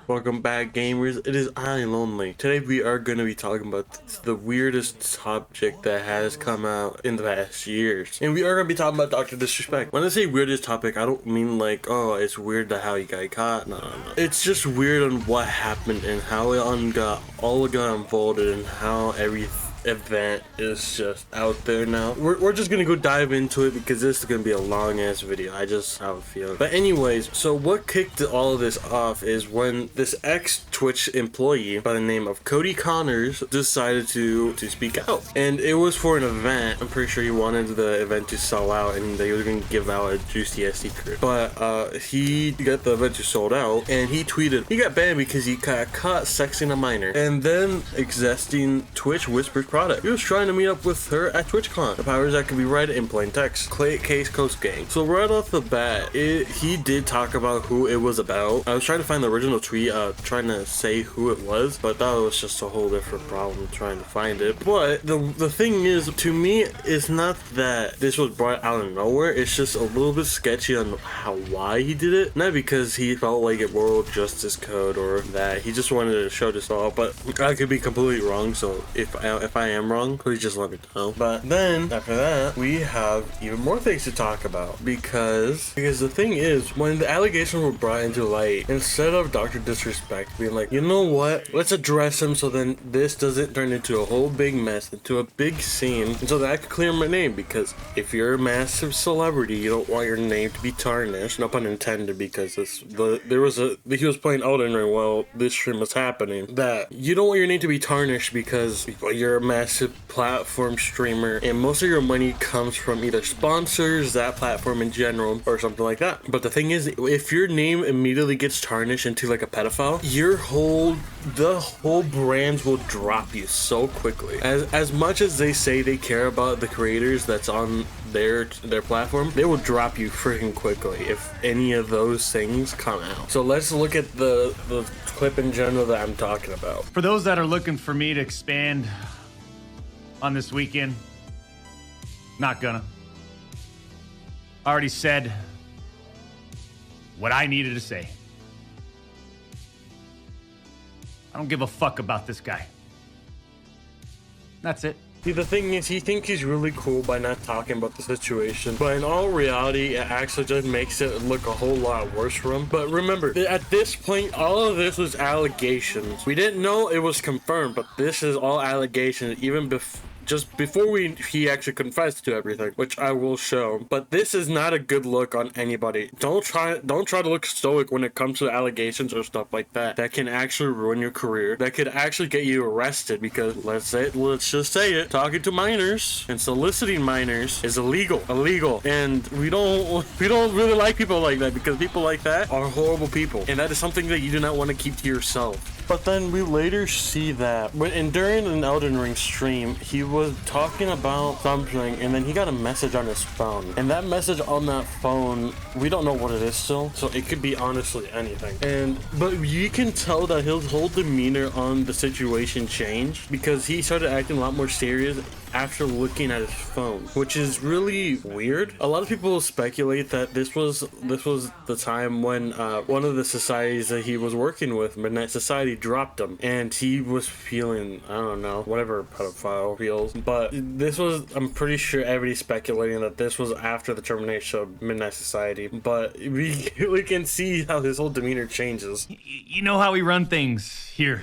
Welcome back, gamers. It is I, Lonely. Today we are going to be talking about the weirdest subject that has come out in the past years. And we are going to be talking about Dr. Disrespect. When I say weirdest topic, I don't mean like, oh, it's weird that how he got caught. No. It's just weird on what happened and how it all got unfolded and how every event is just out there now. We're just gonna go dive into it because this is gonna be a long ass video. I just have a feeling. But anyways, so what kicked all of this off is when this ex-Twitch employee by the name of Cody Connors decided to speak out, and it was for an event. I'm pretty sure he wanted the event to sell out and they were gonna give out a juicy secret, but he got the event to sold out and he tweeted he got banned because he got caught sexing a minor and then existing Twitch whispers product. He was trying to meet up with her at TwitchCon. The powers that could be read in plain text. Case Coast Gang. So right off the bat, he did talk about who it was about. I was trying to find the original tweet, trying to say who it was, but that was just a whole different problem trying to find it. But the thing is, to me, it's not that this was brought out of nowhere. It's just a little bit sketchy on why he did it. Not because he felt like it world justice code or that he just wanted to show this off, but I could be completely wrong. So if I am wrong, please just let me know. But then after that, we have even more things to talk about because the thing is, when the allegations were brought into light, instead of Dr. Disrespect being like, you know what, let's address him so then this doesn't turn into a whole big mess, into a big scene, and so that I could clear my name, because if you're a massive celebrity, you don't want your name to be tarnished. No pun intended, because he was playing Elden Ring while this stream was happening. That you don't want your name to be tarnished because you're a massive platform streamer and most of your money comes from either sponsors, that platform in general, or something like that. But the thing is, if your name immediately gets tarnished into like a pedophile, the whole brands will drop you so quickly. As much as they say they care about the creators that's on their platform, they will drop you freaking quickly if any of those things come out. So let's look at the clip in general that I'm talking about. For those that are looking for me to expand on this weekend, not gonna. Already said what I needed to say. I don't give a fuck about this guy. That's it. See, the thing is, he thinks he's really cool by not talking about the situation, but in all reality, it actually just makes it look a whole lot worse for him. But remember, at this point, all of this was allegations. We didn't know it was confirmed, but this is all allegations, even just before he actually confessed to everything, which I will show. But this is not a good look on anybody. Don't try to look stoic when it comes to allegations or stuff like that. That can actually ruin your career. That could actually get you arrested, because let's just say it, talking to minors and soliciting minors is illegal. And we don't really like people like that, because people like that are horrible people, and that is something that you do not want to keep to yourself. But then we later see that during an Elden Ring stream, he was talking about something, and then he got a message on his phone. And that message on that phone, we don't know what it is still, so it could be honestly anything. But you can tell that his whole demeanor on the situation changed, because he started acting a lot more serious after looking at his phone, which is really weird. A lot of people speculate that this was the time when one of the societies that he was working with, Midnight Society, dropped him, and he was feeling, I don't know, whatever a pedophile feels. But I'm pretty sure everybody's speculating that this was after the termination of Midnight Society. But we can see how his whole demeanor changes. You know how we run things here.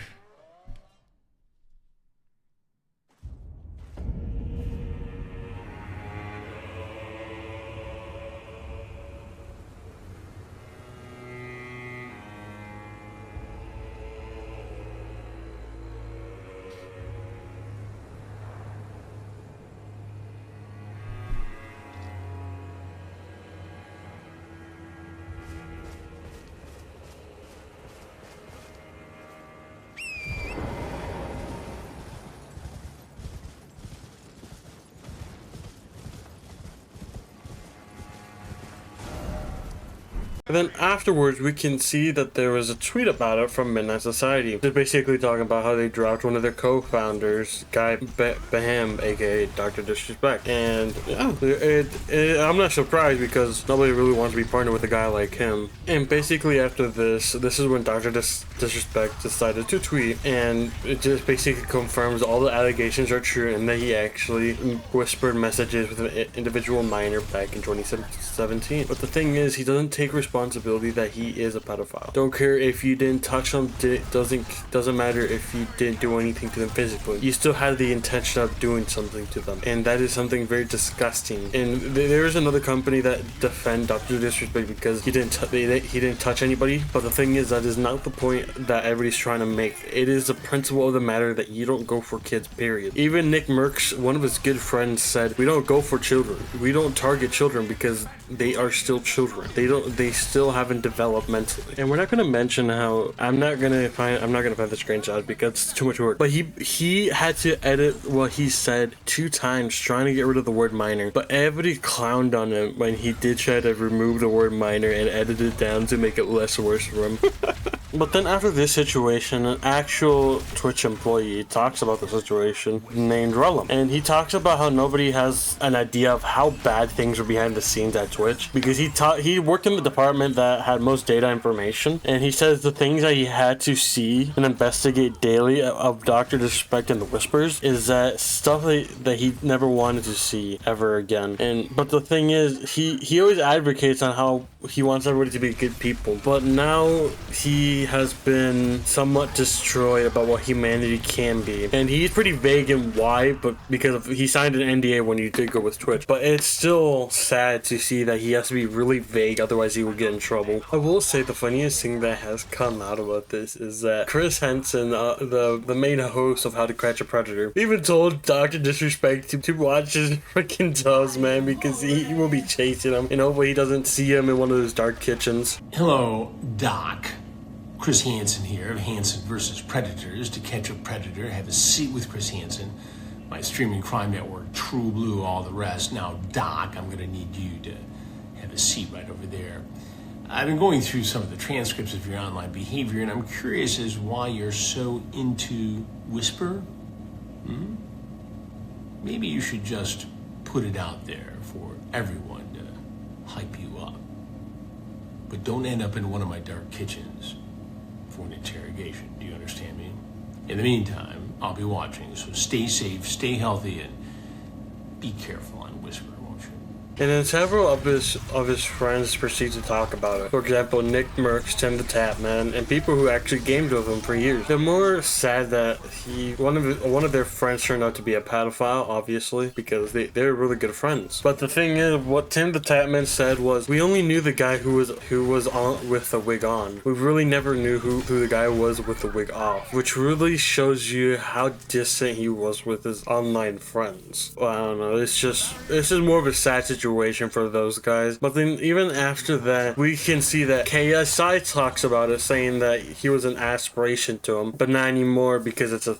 And then afterwards, we can see that there was a tweet about it from Midnight Society. They're basically talking about how they dropped one of their co-founders, Guy Baham, aka Dr. Disrespect. And yeah, I'm not surprised because nobody really wants to be partnered with a guy like him. And basically after this is when Dr. Disrespect decided to tweet, and it just basically confirms all the allegations are true and that he actually whispered messages with an individual minor back in 2017. But the thing is, he doesn't take responsibility that he is a pedophile. Don't care if you didn't touch them, doesn't matter if you didn't do anything to them physically. You still had the intention of doing something to them, and that is something very disgusting. And there is another company that defend Dr. Disrespect because he didn't touch anybody. But the thing is, that is not the point that everybody's trying to make. It is the principle of the matter that you don't go for kids, period. Even Nick Merckx, one of his good friends, said we don't go for children. We don't target children because they are still children. They still haven't developed mentally. And we're not gonna mention how I'm not gonna find the screenshot because it's too much work. But he had to edit what he said 2 times trying to get rid of the word minor. But everybody clowned on him when he did try to remove the word minor and edit it down to make it less worse for him. But then after this situation, an actual Twitch employee talks about the situation named Relum. And he talks about how nobody has an idea of how bad things are behind the scenes at Twitch. Because he worked in the department that had most data information. And he says the things that he had to see and investigate daily of Dr. Disrespect and the Whispers is that stuff that he never wanted to see ever again. But the thing is, he always advocates on how he wants everybody to be good people. But now he has been somewhat destroyed about what humanity can be, and he's pretty vague in why, but because he signed an NDA when he did go with Twitch. But it's still sad to see that he has to be really vague, otherwise he will get in trouble. I will say the funniest thing that has come out about this is that Chris Henson, the main host of How to Catch a Predator, even told Dr. Disrespect to watch his freaking toes, man, because he will be chasing him, and hopefully he doesn't see him in one of those dark kitchens. Hello, Doc. Chris Hansen here of Hansen vs. Predators. To Catch a Predator, have a seat with Chris Hansen, my streaming crime network, True Blue, all the rest. Now, Doc, I'm gonna need you to have a seat right over there. I've been going through some of the transcripts of your online behavior, and I'm curious as why you're so into Whisper. Maybe you should just put it out there for everyone to hype you up. But don't end up in one of my dark kitchens for an interrogation. Do you understand me? In the meantime, I'll be watching, so stay safe, stay healthy, and be careful on Whisper, won't you? And then several of his friends proceed to talk about it. For example, Nick Merckx, Tim the Tapman, and people who actually gamed with him for years. They're more sad that one of their friends turned out to be a pedophile, obviously, because they're really good friends. But the thing is, what Tim the Tapman said was, we only knew the guy who was on with the wig on. We really never knew who the guy was with the wig off, which really shows you how distant he was with his online friends. Well, I don't know. This is more of a sad situation for those guys. But then even after that, we can see that KSI talks about it, saying that he was an aspiration to him, but not anymore because it's a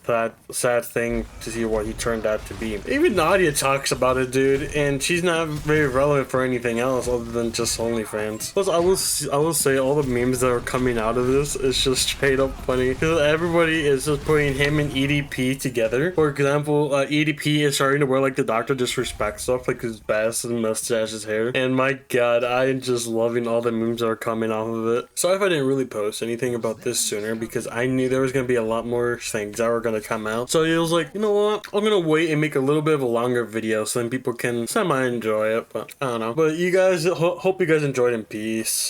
sad thing to see what he turned out to be. Even Nadia talks about it, dude, and she's not very relevant for anything else other than just OnlyFans. Plus, I will say all the memes that are coming out of this is just straight up funny because everybody is just putting him and EDP together. For example, EDP is starting to wear like the Dr. Disrespect stuff, like his vest and mustache, his hair, and my god, I am just loving all the memes that are coming off of it. Sorry if I didn't really post anything about this sooner because I knew there was going to be a lot more things that were going to come out, so it was like, you know what, I'm going to wait and make a little bit of a longer video so then people can semi-enjoy it. But I don't know. But you guys, hope you guys enjoyed, in peace.